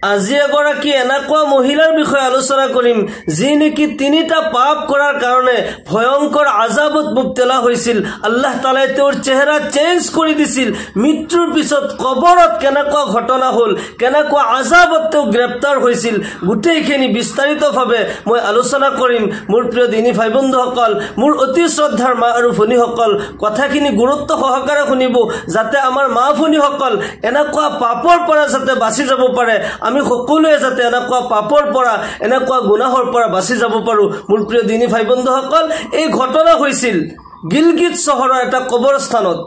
আজি এগৰাকী এনেকুৱা মহিলাৰ বিষয়ে আলোচনা কৰিম যি নেকি তিনিটা পাপ কৰাৰ কাৰণে ভয়ংকৰ আজাবত মুবতলা হৈছিল। আল্লাহ তাআলাই তেওঁৰ চেহেৰা চেঞ্জ কৰি দিছিল। মৃত্যুৰ পিছত কবৰত কেনেকুৱা ঘটনা হ'ল, কেনেকুৱা আজাবত তেওঁ গ্ৰেপ্তাৰ হৈছিল, গোটেইখিনি বিস্তাৰিতভাৱে মই আলোচনা কৰিম। মোৰ প্ৰিয় দিনী ভাই বন্ধুসকল, মোৰ অতি শ্ৰদ্ধাৰ মা আৰু ভনীসকল, কথাখিনি গুৰুত্ব সহকাৰে শুনিব যাতে আমাৰ মা ভনীসকল এনেকুৱা পাপৰ পৰা যাতে বাচি যাব পাৰে, আমি সকলোৱে যাতে এনেকুৱা পাপৰ পৰা এনেকুৱা গুনাহৰ পৰা বাচি যাব পাৰোঁ। মোৰ প্ৰিয় দিনী ভাই বন্ধুসকল, এই ঘটনা হৈছিল গিলগিত চহৰৰ এটা কবৰস্থানত।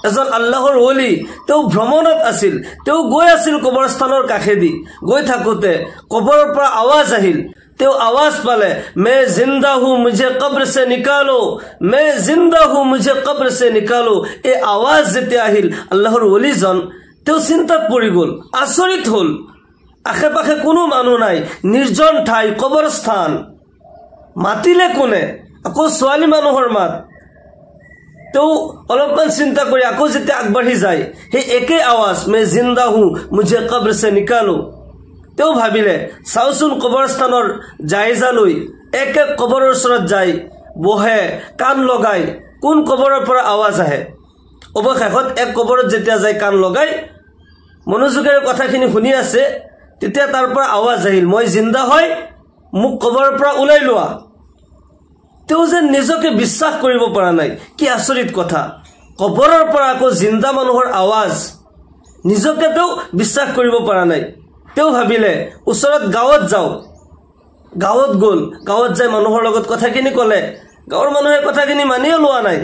এজন আল্লাহৰ ওলি তেওঁ ভ্ৰমণত আছিল। তেওঁ গৈ আছিল কবৰস্থানৰ কাষেদি। গৈ থাকোঁতে কবৰৰ পৰা আৱাজ আহিল। তেওঁ আৱাজ পালে, মে জিন্দা হু মুঝে কব্ৰ সে নিকালো, মে জিন্দা হু মুঝে কব্ৰ সে নিকালো। এই আৱাজ যেতিয়া আহিল, আল্লাহৰ ওলিজন তেওঁ চিন্তাত পৰি গ'ল, আচৰিত হ'ল। আশে পাশে কোনো মানুহ নাই, নিৰ্জন ঠাই, কবৰস্থান। মাতিলে কোনে? আকৌ ছোৱালী মানুহৰ মাত। তেওঁ অলপমান চিন্তা কৰি আকৌ যেতিয়া আগবাঢ়ি যায়, সেই একে আৱাজ, মে জিন্দা হু মুঝে কব্ৰ সে নিকালো। তেওঁ ভাবিলে চাওচোন কবৰস্থানৰ জায়জা লৈ এক এক কবৰৰ ওচৰত যায়, বহে, কাণ লগাই কোন কবৰৰ পৰা আৱাজ আহে। অৱশেষত এক কবৰত যেতিয়া যায় কাণ লগাই মনোযোগেৰে কথাখিনি শুনি আছে, তেতিয়া তাৰ পৰা আৱাজ আহিল, মই জিন্দা হয়, মোক কবৰৰ পৰা ওলাই লোৱা। তেওঁ যেন নিজকে বিশ্বাস কৰিব পৰা নাই। কি আচৰিত কথা, কবৰৰ পৰা আকৌ জিন্দা মানুহৰ আৱাজ, নিজকে তেওঁ বিশ্বাস কৰিব পৰা নাই। তেওঁ ভাবিলে ওচৰত গাঁৱত যাওঁ। গাঁৱত গ'ল। গাঁৱত যাই মানুহৰ লগত কথাখিনি ক'লে। গাঁৱৰ মানুহে কথাখিনি মানিও লোৱা নাই।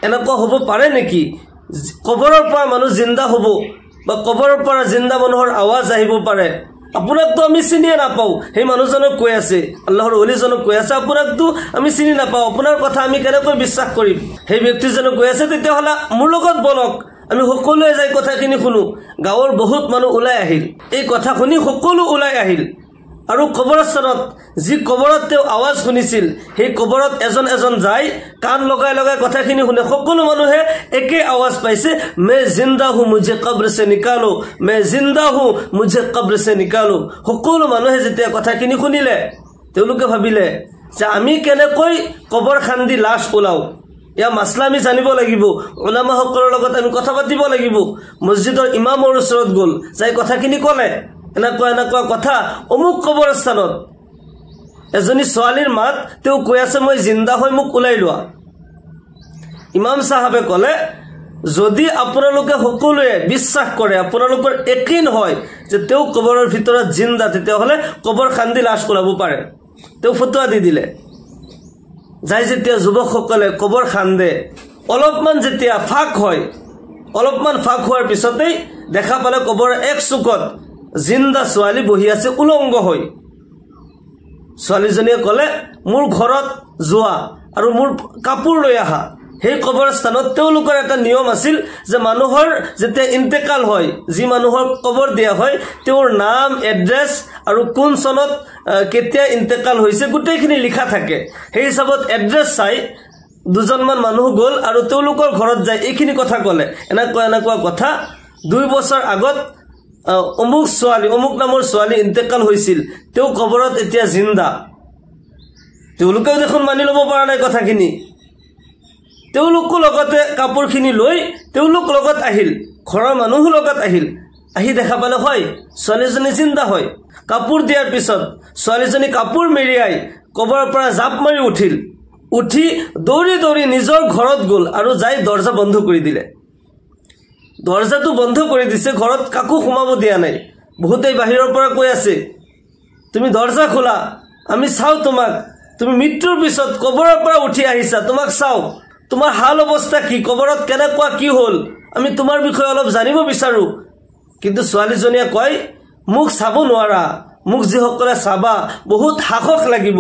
এনেকুৱা হ'ব পাৰে নেকি? কবৰৰ পৰা মানুহ জিন্দা হ'ব বা কবৰৰ পৰা জিন্দা মানুহৰ আৱাজ আহিব পাৰে? আপোনাকতো আমি চিনিয়ে নাপাওঁ। সেই মানুহজনক কৈ আছে, আল্লাহৰ ওলিজনক কৈ আছে, আপোনাকতো আমি চিনি নাপাওঁ, আপোনাৰ কথা আমি কেনেকৈ বিশ্বাস কৰিম? সেই ব্যক্তিজনক কৈ আছে, তেতিয়াহ'লে মোৰ লগত বলক, আমি সকলোৱে যাই কথাখিনি শুনো। গাঁৱৰ বহুত মানুহ ওলাই আহিল। এই কথা শুনি সকলো ওলাই আহিল। আৰু কবৰস্থানত যি কবৰত তেওঁ আৱাজ শুনিছিল, সেই কবৰত এজন এজন যাই কাণ লগাই লগাই কথাখিনি শুনে। সকলো মানুহে একে আৱাজ পাইছে, মে জিন্দা হু মুঝে কব্ৰ সে নিকালো, মে জিন্দা হু মুঝে কব্ৰ সে নিকালো। সকলো মানুহে যেতিয়া কথাখিনি শুনিলে, তেওঁলোকে ভাবিলে যে আমি কেনেকৈ কবৰ খান্দি লাশ ওলাওঁ, ইয়াৰ মাছলা আমি জানিব লাগিব। ওলামাসকলৰ লগত আমি কথা পাতিব লাগিব। মছজিদৰ ইমামৰ ওচৰত গ'ল, যাই কথাখিনি ক'লে, এনেকুৱা এনেকুৱা কথা অমুক কবৰস্থানত এজনী ছোৱালীৰ মাত, তেওঁ কৈ আছে মই জিন্দা হৈ মোক ওলাই লোৱা। ইমাম চাহাবে ক'লে, যদি আপোনালোকে সকলোৱে বিশ্বাস কৰে, আপোনালোকৰ একিন হয় যে তেওঁ কবৰৰ ভিতৰত জিন্দা, তেতিয়াহ'লে কবৰ খান্দি লাশ ওলাব পাৰে। তেওঁ ফটোৱা দি দিলে। যাই যেতিয়া যুৱকসকলে কবৰ খান্দে, অলপমান যেতিয়া ফাঁক হয়, অলপমান ফাঁক হোৱাৰ পিছতেই দেখা পালে কবৰ এক চুকত জিন্দা ছোৱালী বহি আছে উলংগ হৈ। ছোৱালীজনীয়ে ক'লে, মোৰ ঘৰত যোৱা আৰু মোৰ কাপোৰ লৈ আহা। সেই কবৰস্থানত তেওঁলোকৰ এটা নিয়ম আছিল যে মানুহৰ যেতিয়া ইন্তেকাল হয়, যি মানুহৰ কবৰ দিয়া হয়, তেওঁৰ নাম, এড্ৰেছ আৰু কোন চনত কেতিয়া ইন্তেকাল হৈছে গোটেইখিনি লিখা থাকে। সেই হিচাপত এড্ৰেছ চাই দুজনমান মানুহ গ'ল আৰু তেওঁলোকৰ ঘৰত যায় এইখিনি কথা ক'লে, এনেকুৱা এনেকুৱা কথা, 2 বছৰ আগত অমুক ছোৱালী, অমুক নামৰ ছোৱালী ইন্তেকাল হৈছিল, তেওঁ কবৰত এতিয়া জিন্দা। তেওঁলোকেও দেখোন মানি ল'ব পৰা নাই কথাখিনি। তেওঁলোকো লগতে কাপোৰখিনি লৈ তেওঁলোক লগত আহিল, ঘৰৰ মানুহো লগত আহিল। আহি দেখা পালে হয় ছোৱালীজনী জিন্দা হয়। কাপোৰ দিয়াৰ পিছত ছোৱালীজনী কাপোৰ মেৰিয়াই কবৰৰ পৰা জাপ মাৰি উঠিল। উঠি দৌৰি দৌৰি নিজৰ ঘৰত গ'ল আৰু যাই দৰ্জা বন্ধ কৰি দিলে। দৰ্জাটো বন্ধ কৰি দিছে, ঘৰত কাকো সোমাব দিয়া নাই। বহুতেই বাহিৰৰ পৰা কৈ আছে, তুমি দৰ্জা খোলা, আমি চাওঁ তোমাক, তুমি মৃত্যুৰ পিছত কবৰৰ পৰা উঠি আহিছা, তোমাক চাওঁ, তোমাৰ হাল অৱস্থা কি, কবৰত কেনেকুৱা কি হ'ল, আমি তোমাৰ বিষয়ে অলপ জানিব বিচাৰোঁ। কিন্তু ছোৱালীজনীয়ে কয়, মোক চাব নোৱাৰা, মোক যিসকলে চাবা বহুত সাহস লাগিব,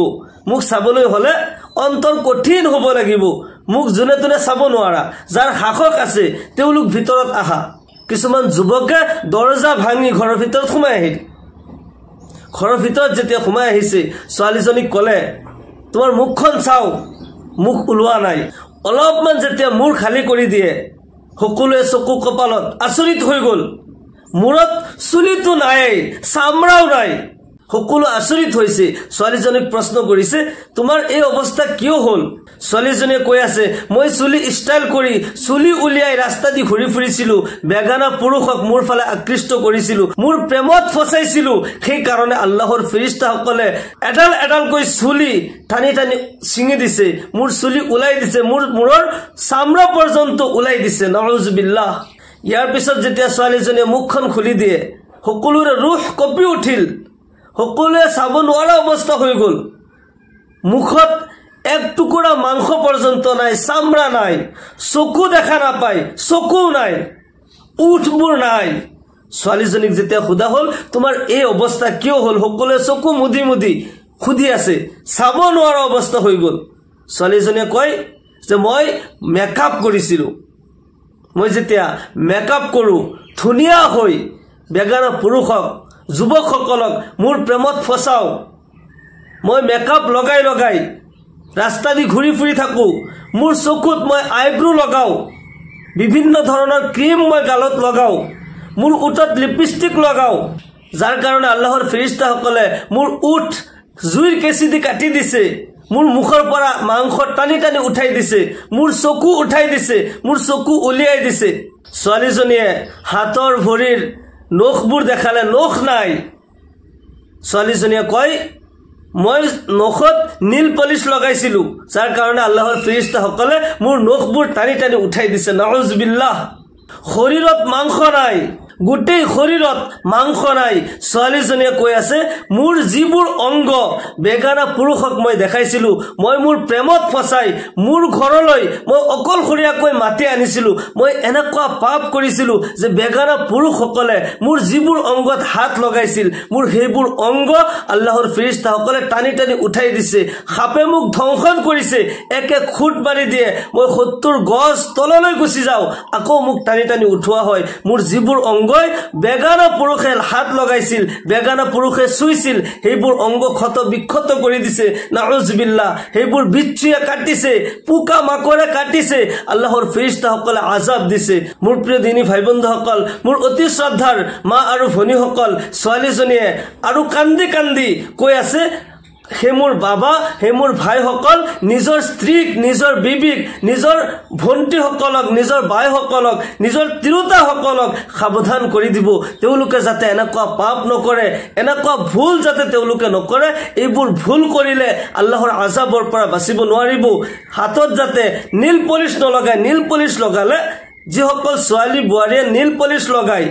মোক চাবলৈ হ'লে অন্তৰ কঠিন হ'ব লাগিব, মোক যোনে তোনে চাব নোৱাৰা, যাৰ সাহস আছে তেওঁলোক ভিতৰত আহা। কিছুমান যুৱকে দৰ্জা ভাঙি ঘৰৰ ভিতৰত সোমাই আহিল। ঘৰৰ ভিতৰত যেতিয়া সোমাই আহিছে, ছোৱালীজনীক ক'লে, তোমাৰ মুখখন চাওঁ, মুখ ওলোৱা নাই। অলপমান যেতিয়া মূৰ খালী কৰি দিয়ে, সকলোৱে চকু কপালত আচৰিত হৈ গ'ল। মূৰত চুলিটো নাই, চামৰাও নাই। সকলো আচৰিত হৈছে। ছোৱালীজনীক প্ৰশ্ন কৰিছে, তোমাৰ এই অৱস্থা কিয় হ'ল? ছোৱালীজনীয়ে কৈ আছে, মই চুলি ষ্টাইল কৰি চুলি উলিয়াই ৰাস্তা দি ঘূৰি ফুৰিছিলো, বেগানা পুৰুষক মোৰ ফালে আকৃষ্ট কৰিছিলো, মোৰ প্ৰেমত ফচাইছিলো। সেইকাৰণে আল্লাহৰ ফেৰিস্তাসকলে এডাল এডালকৈ চুলি টানি টানি ছিঙি দিছে, মোৰ চুলি ওলাই দিছে, মোৰ মূৰৰ চামৰা পৰ্যন্ত ওলাই দিছে। নাউজুবিল্লাহ। ইয়াৰ পিছত যেতিয়া ছোৱালীজনীয়ে মুখখন খুলি দিয়ে, সকলোৰে ৰুহ কঁপি উঠিল, সকলোৱে চাব নোৱাৰা অৱস্থা হৈ গ'ল। মুখত এক টুকুৰা মাংস পৰ্যন্ত নাই, চামৰা নাই, চকু দেখা নাপায়, চকু নাই, উঠবোৰ নাই। ছোৱালীজনীক যেতিয়া সোধা হ'ল, তোমাৰ এই অৱস্থা কিয় হ'ল? সকলোৱে চকু মুদি মুদি সুধি আছে, চাব নোৱাৰা অৱস্থা হৈ গ'ল। ছোৱালীজনীয়ে কয় যে মই মেকআপ কৰিছিলোঁ। মই যেতিয়া মেকআপ কৰোঁ, ধুনীয়া হৈ বেগানা পুৰুষক, যুৱকসকলক মোৰ প্ৰেমত ফচাওঁ। মই মেকআপ লগাই লগাই ৰাস্তা দি ঘূৰি ফুৰি থাকোঁ। মোৰ চকুত মই আইব্ৰো লগাওঁ, বিভিন্ন ধৰণৰ ক্ৰীম মই গালত লগাওঁ, মোৰ ওঠত লিপষ্টিক লগাওঁ, যাৰ কাৰণে আল্লাহৰ ফেৰিস্তাসকলে মোৰ ওঠ জুইৰ কেঁচি দি কাটি দিছে, মোৰ মুখৰ পৰা মাংস টানি টানি উঠাই দিছে, মোৰ চকু উঠাই দিছে, মোৰ চকু উলিয়াই দিছে। ছোৱালীজনীয়ে হাতৰ ভৰিৰ নখবোৰ দেখালে, নখ নাই। ছোৱালীজনীয়ে কয়, মই নখত নীল পলিচ লগাইছিলো, যাৰ কাৰণে আল্লাহৰ ফেৰিস্তাসকলে মোৰ নখবোৰ টানি টানি উঠাই দিছে। নাউজুবিল্লাহ। শৰীৰত মাংস নাই, গোটেই শৰীৰত মাংস নাই। ছোৱালীজনীয়ে কৈ আছে, মোৰ যিবোৰ অংগ বেগানা পুৰুষক মই দেখাইছিলো, মই মোৰ প্ৰেমত ফচাই মোৰ ঘৰলৈ মই অকলশৰীয়াকৈ মাতি আনিছিলো। মই এনেকুৱা পাপ কৰিছিলো যে বেগানা পুৰুষসকলে মোৰ যিবোৰ অংগত হাত লগাইছিল, মোৰ সেইবোৰ অংগ আল্লাহৰ ফেৰিস্তাসকলে টানি টানি উঠাই দিছে। সাপে মোক ধ্বংসন কৰিছে, একে খুট মাৰি দিয়ে, মই 70 গজ তললৈ গুচি যাওঁ, আকৌ মোক টানি টানি উঠোৱা হয়। মোৰ যিবোৰ অংগই বেগানা পুৰুষে হাত লগাইছিল, বেগানা পুৰুষে চুইছিল, সেইবোৰ অংগ ক্ষত বিক্ষত কৰি দিছে। নাউজুবিল্লাহ। সেইবোৰ বিচ্ছুৱে কাটিছে, পোকা মাকৰে কাটিছে, আল্লাহৰ ফেৰিস্তাসকলে আজাব দিছে। মোৰ প্ৰিয় দিনী ভাই বন্ধুসকল, মোৰ অতি শ্ৰদ্ধাৰ মা আৰু ভনীসকল, ছোৱালীজনীয়ে আৰু কান্দি কান্দি কৈ আছে, হে মোৰ বাবা, হে মোৰ ভাইসকল, নিজৰ স্ত্ৰীক, নিজৰ বিবিক, নিজৰ ভণ্টিসকলক, নিজৰ বাইসকলক, নিজৰ তিৰোতাসকলক সাৱধান কৰি দিব, তেওঁলোকে যাতে এনেকুৱা পাপ নকৰে, এনেকুৱা ভুল যাতে তেওঁলোকে নকৰে। এইবোৰ ভুল কৰিলে আল্লাহৰ আজাবৰ পৰা বাচিব নোৱাৰিব। হাতত যাতে নীল পলিচ নলগায়। নীল পলিচ লগালে, যিসকল ছোৱালী বোৱাৰীয়ে নীল পলিচ লগায়,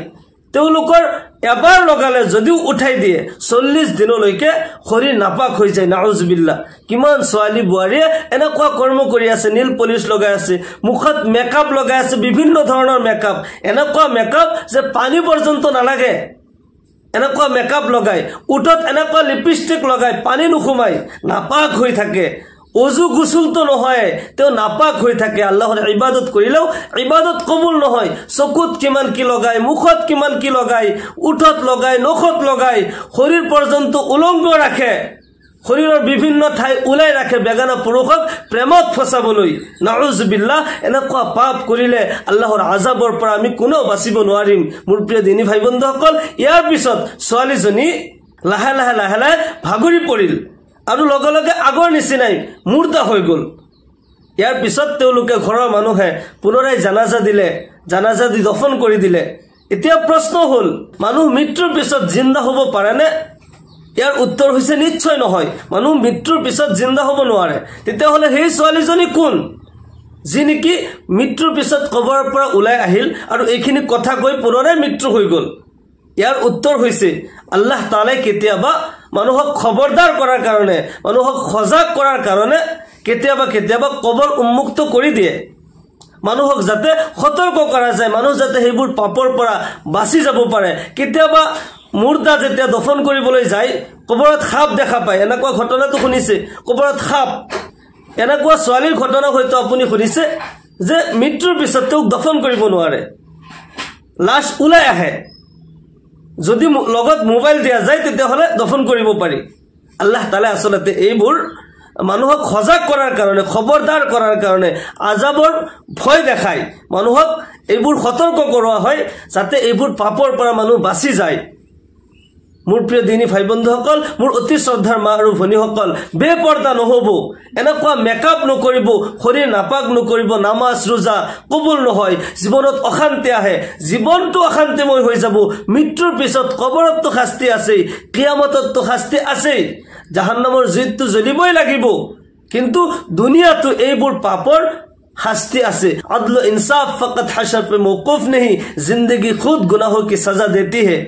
তেওঁলোকৰ এবাৰ লগালে যদিও উঠাই দিয়ে, 40 দিনলৈকে শৰীৰ নাপাক হৈ যায়। নাউজুবিল্লাহ। কিমান ছোৱালী বোৱাৰীয়ে এনেকুৱা কৰ্ম কৰি আছে, নীল পলিচ লগাই আছে, মুখত মেকআপ লগাই আছে, বিভিন্ন ধৰণৰ মেকআপ, এনেকুৱা মেকআপ যে পানী পৰ্যন্ত নালাগে, এনেকুৱা মেকআপ লগাই, ওঠত এনেকুৱা লিপষ্টিক লগাই, পানী নুসুমাই, নাপাক হৈ থাকে। অজু গুচুলটো নহয়, তেওঁ নাপাক হৈ থাকে। আল্লাহৰ ইবাদত কৰিলেও ইবাদত কবুল নহয়। চকুত কিমান কি লগাই, মুখত কিমান কি লগাই, ওঠত লগাই, নখত লগাই, শৰীৰ পৰ্যন্ত উলংগ ৰাখে, শৰীৰৰ বিভিন্ন ঠাই ওলাই ৰাখে বেগানা পুৰুষক প্ৰেমত ফচাবলৈ। নাউজুবিল্লাহ। এনেকুৱা পাপ কৰিলে আল্লাহৰ আজাবৰ পৰা আমি কোনেও বাচিব নোৱাৰিম। মোৰ প্ৰিয় দিনী ভাই বন্ধুসকল, ইয়াৰ পিছত ছোৱালীজনী লাহে লাহে লাহে লাহে ভাগৰি পৰিল আৰু লগে লগে আগৰ নিচিনাই মুৰ্দা হৈ গ'ল। ইয়াৰ পিছত তেওঁলোকে ঘৰৰ মানুহে পুনৰাই জানাজা দিলে, জানাজা দি দফন কৰি দিলে। এতিয়া প্ৰশ্ন হ'ল, মানুহ মৃত্যুৰ পিছত জিন্দা হ'ব পাৰেনে? ইয়াৰ উত্তৰ হৈছে নিশ্চয় নহয়। মানুহ মৃত্যুৰ পিছত জিন্দা হ'ব নোৱাৰে। তেতিয়াহ'লে সেই ছোৱালীজনী কোন, যি নেকি মৃত্যুৰ পিছত কবৰৰ পৰা ওলাই আহিল আৰু এইখিনি কথা কৈ পুনৰাই মৃত্যু হৈ গ'ল? ইয়াৰ উত্তৰ হৈছে, আল্লাহ তাআলাই কেতিয়াবা মানুহক খবৰদাৰ কৰাৰ কাৰণে, মানুহক সজাগ কৰাৰ কাৰণে কেতিয়াবা কেতিয়াবা কবৰ উন্মুক্ত কৰি দিয়ে, মানুহক যাতে সতৰ্ক কৰা যায়, মানুহ যাতে সেইবোৰ পাপৰ পৰা বাচি যাব পাৰে। কেতিয়াবা মুৰ্দা যেতিয়া দফন কৰিবলৈ যায়, কবৰত সাপ দেখা পায়, এনেকুৱা ঘটনাটো শুনিছে, কবৰত সাপ। এনেকুৱা ছোৱালীৰ ঘটনা হয়তো আপুনি শুনিছে যে মৃত্যুৰ পিছত তেওঁক দফন কৰিব নোৱাৰে, লাশ ওলাই আহে। যদি লগত মোবাইল দিয়া যায় তেতিয়াহ'লে দফন কৰিব পাৰি। আল্লাহ তাআলাই আচলতে এইবোৰ মানুহক সজাগ কৰাৰ কাৰণে, খবৰদাৰ কৰাৰ কাৰণে, আজাবৰ ভয় দেখায়, মানুহক এইবোৰ সতৰ্ক কৰোৱা হয় যাতে এইবোৰ পাপৰ পৰা মানুহ বাচি যায় মোৰ প্ৰিয় দিনী ভাই বন্ধুসকল মোৰ অতি শ্ৰদ্ধাৰ মা আৰু ভনীসকল বেপৰ্দা নহব এনেকুৱা মেকআপ নকৰিব শৰীৰ নাপাক নকৰিব নামাজ ৰোজা কবুল নহয় জীৱনত অশান্তি আহে জীৱনটো অশান্তিময় হৈ যাব মৃত্যুৰ পিছত কবৰতটো শাস্তি আছে কিয়ামততটো শাস্তি আছে জাহান্নামৰ জুইতটো জ্বলিবই লাগিব কিন্তু দুনিয়াটো এইবোৰ পাপৰ শাস্তি আছে अदल इंसाफ फकत हशर पे मौकूफ नहीं जिंदगी खुद गुनाहों की सजा देती है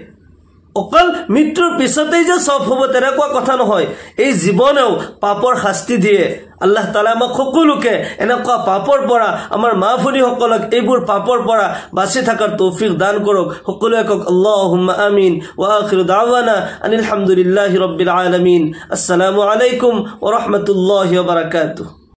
অকল মৃত্যুৰ পিছতেই যে সব হ'ব তেনেকুৱা কথা নহয় এই জীৱনেও পাপৰ শাস্তি দিয়ে আল্লাহ তাআলা আমাক সকলোকে এনেকুৱা পাপৰ পৰা আমাৰ মা ভনীসকলক এইবোৰ পাপৰ পৰা বাচি থকাৰ তৌফিক দান কৰক সকলোৱে কওক আল্লাহুম্মা আমিন ওয়া আখিৰু দাওয়ানা আনিল হামদুলিল্লাহি ৰাব্বিল আলামিন আসসালামু আলাইকুম ওয়া ৰাহমাতুল্লাহি ওয়া বাৰাকাতুহু